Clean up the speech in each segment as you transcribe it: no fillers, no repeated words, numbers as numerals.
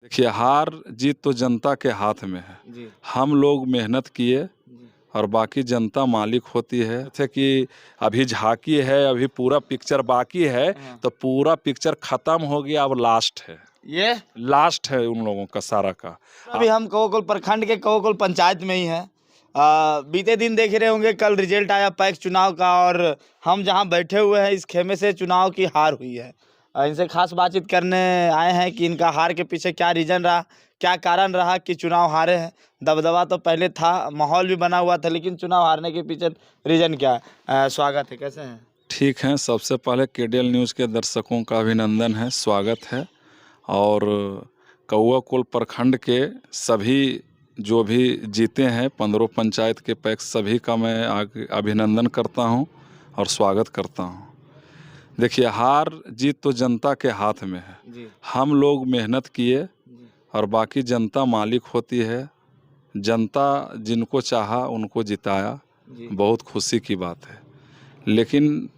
देखिए, हार जीत तो जनता के हाथ में है। जी, हम लोग मेहनत किए जी। और बाकी जनता मालिक होती है। जैसे कि अभी झांकी है, अभी पूरा पिक्चर बाकी है, हाँ। तो पूरा पिक्चर खत्म हो गया, अब लास्ट है। ये लास्ट है उन लोगों का सारा का। अभी हम कौकुल प्रखंड के कौकुल पंचायत में ही हैं। बीते दिन देख रहे होंगे, कल रिजल्ट आया पैक्स चुनाव का और हम जहां बैठे हुए हैं इस खेमे से चुनाव की हार हुई है। इनसे खास बातचीत करने आए हैं कि इनका हार के पीछे क्या रीज़न रहा, क्या कारण रहा कि चुनाव हारे हैं। दबदबा तो पहले था, माहौल भी बना हुआ था, लेकिन चुनाव हारने के पीछे रीज़न क्या है? स्वागत है, कैसे हैं? ठीक है, सबसे पहले केडीएल न्यूज़ के दर्शकों का अभिनंदन है, स्वागत है। और कौआकोल प्रखंड के सभी जो भी जीते हैं 15 पंचायत के पैक्स, सभी का मैं अभिनंदन करता हूं और स्वागत करता हूं। देखिए, हार जीत तो जनता के हाथ में है। जी, हम लोग मेहनत किए जी, और बाकी जनता मालिक होती है। जनता जिनको चाहा उनको जिताया, जी, बहुत खुशी की बात है। लेकिन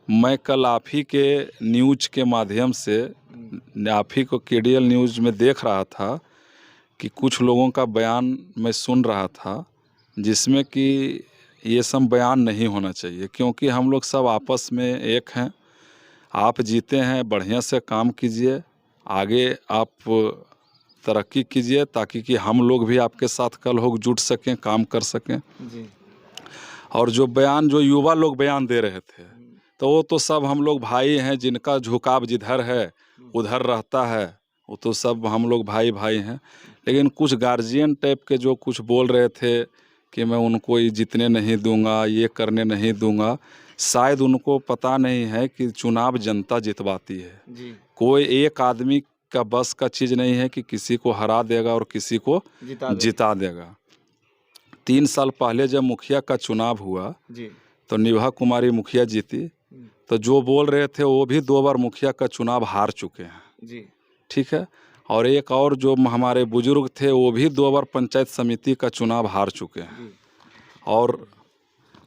मैं कल आप ही के न्यूज़ के माध्यम से, आप ही को केडीएल न्यूज़ में देख रहा था कि कुछ लोगों का बयान मैं सुन रहा था, जिसमें कि ये सब बयान नहीं होना चाहिए, क्योंकि हम लोग सब आपस में एक हैं। आप जीते हैं, बढ़िया से काम कीजिए, आगे आप तरक्की कीजिए, ताकि कि हम लोग भी आपके साथ कल हो जुट सकें, काम कर सकें। जी, और जो बयान जो युवा लोग बयान दे रहे थे, तो वो तो सब हम लोग भाई हैं, जिनका झुकाव जिधर है उधर रहता है, वो तो सब हम लोग भाई भाई हैं। लेकिन कुछ गार्जियन टाइप के जो कुछ बोल रहे थे कि मैं उनको ये जीतने नहीं दूंगा, ये करने नहीं दूंगा, शायद उनको पता नहीं है कि चुनाव जनता जितवाती है। जी, कोई एक आदमी का बस का चीज़ नहीं है कि किसी को हरा देगा और किसी को जिता देगा। जिता देगा। 3 साल पहले जब मुखिया का चुनाव हुआ, जी, तो निभा कुमारी मुखिया जीती। तो जो बोल रहे थे वो भी 2 बार मुखिया का चुनाव हार चुके हैं, जी, ठीक है। और एक और जो हमारे बुजुर्ग थे, वो भी 2 बार पंचायत समिति का चुनाव हार चुके हैं। जी, और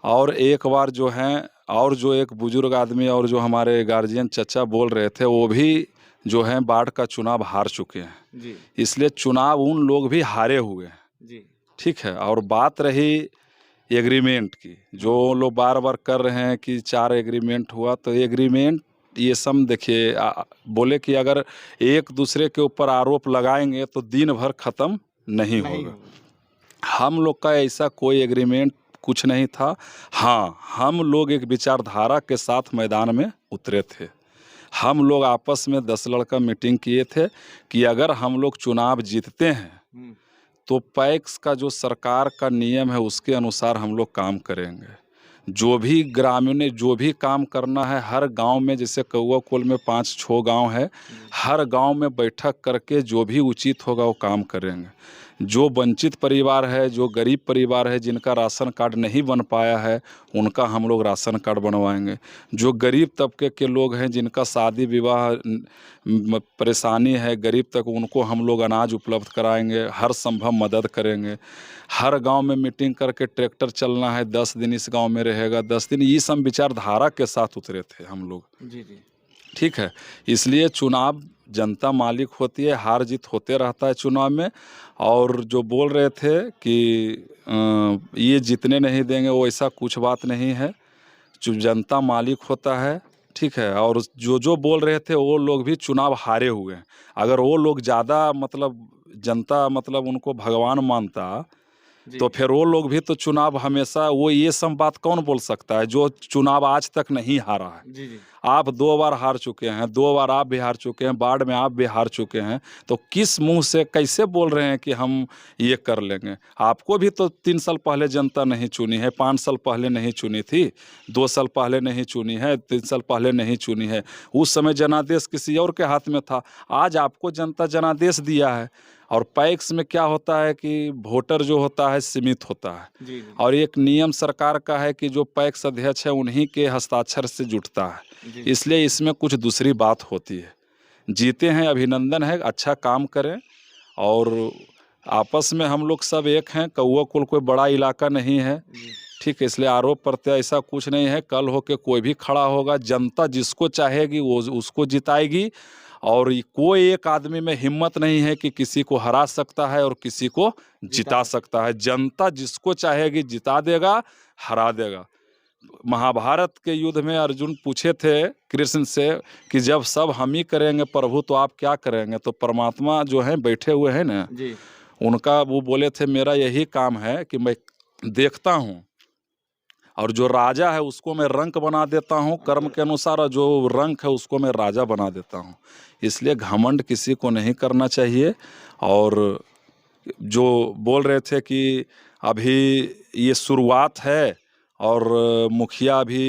और एक बार जो हैं, और जो एक बुजुर्ग आदमी और जो हमारे गार्जियन चचा बोल रहे थे, वो भी जो हैं वार्ड का चुनाव हार चुके हैं। जी, इसलिए चुनाव उन लोग भी हारे हुए हैं, जी, ठीक है। और बात रही एग्रीमेंट की, जो लोग बार-बार कर रहे हैं कि 4 एग्रीमेंट हुआ, तो एग्रीमेंट ये सब देखिए, बोले कि अगर एक दूसरे के ऊपर आरोप लगाएंगे तो दिन भर ख़त्म नहीं नहीं होगा। होगा। हम लोग का ऐसा कोई एग्रीमेंट कुछ नहीं था। हाँ, हम लोग एक विचारधारा के साथ मैदान में उतरे थे। हम लोग आपस में 10 लड़का मीटिंग किए थे कि अगर हम लोग चुनाव जीतते हैं, हुँ, तो पैक्स का जो सरकार का नियम है उसके अनुसार हम लोग काम करेंगे। जो भी ग्रामीण ने जो भी काम करना है, हर गांव में, जैसे कौआकोल में 5-6 गांव है, जी, हर गांव में बैठक करके जो भी उचित होगा वो काम करेंगे। जो वंचित परिवार है, जो गरीब परिवार है, जिनका राशन कार्ड नहीं बन पाया है, उनका हम लोग राशन कार्ड बनवाएंगे। जो गरीब तबके के लोग हैं, जिनका शादी विवाह परेशानी है, गरीब तक, उनको हम लोग अनाज उपलब्ध कराएंगे, हर संभव मदद करेंगे। हर गांव में मीटिंग करके ट्रैक्टर चलना है, 10 दिन इस गांव में रहेगा, 10 दिन, ये सब विचारधारा के साथ उतरे थे हम लोग, जी, जी, ठीक है। इसलिए चुनाव जनता मालिक होती है, हार जीत होते रहता है चुनाव में। और जो बोल रहे थे कि ये जीतने नहीं देंगे, वो ऐसा कुछ बात नहीं है। जनता मालिक होता है, ठीक है। और जो बोल रहे थे वो लोग भी चुनाव हारे हुए हैं। अगर वो लोग ज़्यादा मतलब जनता मतलब उनको भगवान मानता, जी, तो फिर वो लोग भी तो चुनाव हमेशा, वो ये सब बात कौन बोल सकता है जो चुनाव आज तक नहीं हारा है। जी, जी, आप 2 बार हार चुके हैं, 2 बार आप भी हार चुके हैं, बाढ़ में आप भी हार चुके हैं, तो किस मुंह से कैसे बोल रहे हैं कि हम ये कर लेंगे? आपको भी तो 3 साल पहले जनता नहीं चुनी है, 5 साल पहले नहीं चुनी थी, 2 साल पहले नहीं चुनी है, 3 साल पहले नहीं चुनी है। उस समय जनादेश किसी और के हाथ में था। आज आपको जनता जनादेश दिया है। और पैक्स में क्या होता है कि वोटर जो होता है सीमित होता है, जी, जी, और एक नियम सरकार का है कि जो पैक्स अध्यक्ष है उन्हीं के हस्ताक्षर से जुटता है। जी, इसलिए इसमें कुछ दूसरी बात होती है। जीते हैं, अभिनंदन है, अच्छा काम करें। और आपस में हम लोग सब एक हैं, कौआकोल कोई बड़ा इलाका नहीं है, जी, ठीक है। इसलिए आरोप प्रत्यारोप ऐसा कुछ नहीं है। कल होके कोई भी खड़ा होगा, जनता जिसको चाहेगी वो उसको जिताएगी। और कोई एक आदमी में हिम्मत नहीं है कि किसी को हरा सकता है और किसी को जिता सकता है। जनता जिसको चाहेगी जिता देगा, हरा देगा। महाभारत के युद्ध में अर्जुन पूछे थे कृष्ण से कि जब सब हम ही करेंगे प्रभु तो आप क्या करेंगे? तो परमात्मा जो हैं बैठे हुए हैं ना जी। उनका वो बोले थे मेरा यही काम है कि मैं देखता हूँ और जो राजा है उसको मैं रंक बना देता हूँ कर्म के अनुसार, और जो रंक है उसको मैं राजा बना देता हूँ। इसलिए घमंड किसी को नहीं करना चाहिए। और जो बोल रहे थे कि अभी ये शुरुआत है और मुखिया अभी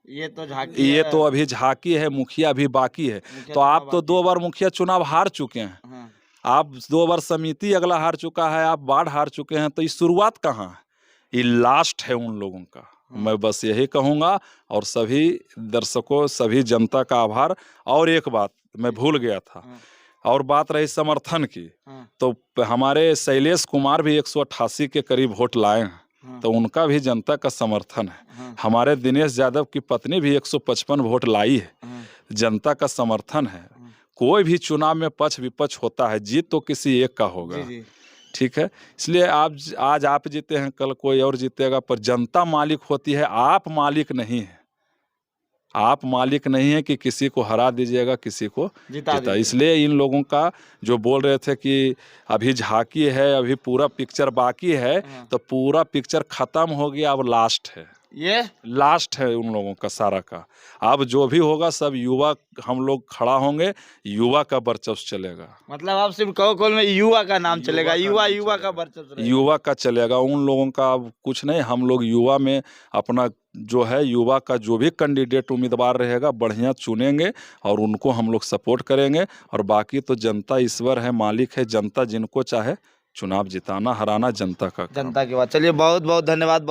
ये तो झांकी ये है। तो अभी झांकी है, मुखिया अभी बाकी है। तो आप तो 2 बार मुखिया चुनाव हार चुके हैं, हाँ। आप 2 बार समिति अगला हार चुका है, आप बाढ़ हार चुके हैं। तो ये शुरुआत कहाँ है? ये लास्ट है उन लोगों का। मैं बस यही कहूँगा और सभी दर्शकों, सभी जनता का आभार। और एक बात मैं भूल गया था, और बात रही समर्थन की, तो हमारे शैलेश कुमार भी 188 के करीब वोट लाए हैं, तो उनका भी जनता का समर्थन है। हमारे दिनेश यादव की पत्नी भी 155 वोट लाई है, जनता का समर्थन है। कोई भी चुनाव में पक्ष विपक्ष होता है, जीत तो किसी एक का होगा। ठीक है, इसलिए आप आज आप जीते हैं, कल कोई और जीतेगा, पर जनता मालिक होती है, आप मालिक नहीं है। आप मालिक नहीं है कि किसी को हरा दीजिएगा, किसी को जिता। इसलिए इन लोगों का जो बोल रहे थे कि अभी झांकी है, अभी पूरा पिक्चर बाकी है, तो पूरा पिक्चर खत्म हो गया, अब लास्ट है। ये लास्ट है उन लोगों का सारा का। अब जो भी होगा सब युवा, हम लोग खड़ा होंगे, युवा का वर्चस्व चलेगा। मतलब आप सिर्फ कौल में युवा का नाम चलेगा, युवा का वर्चस्व, युवा का चलेगा। उन लोगों का अब कुछ नहीं, हम लोग युवा में अपना जो है युवा का जो भी कैंडिडेट उम्मीदवार रहेगा बढ़िया चुनेंगे और उनको हम लोग सपोर्ट करेंगे। और बाकी तो जनता ईश्वर है, मालिक है, जनता जिनको चाहे चुनाव जिताना हराना जनता का, जनता की बात। चलिए बहुत बहुत धन्यवाद।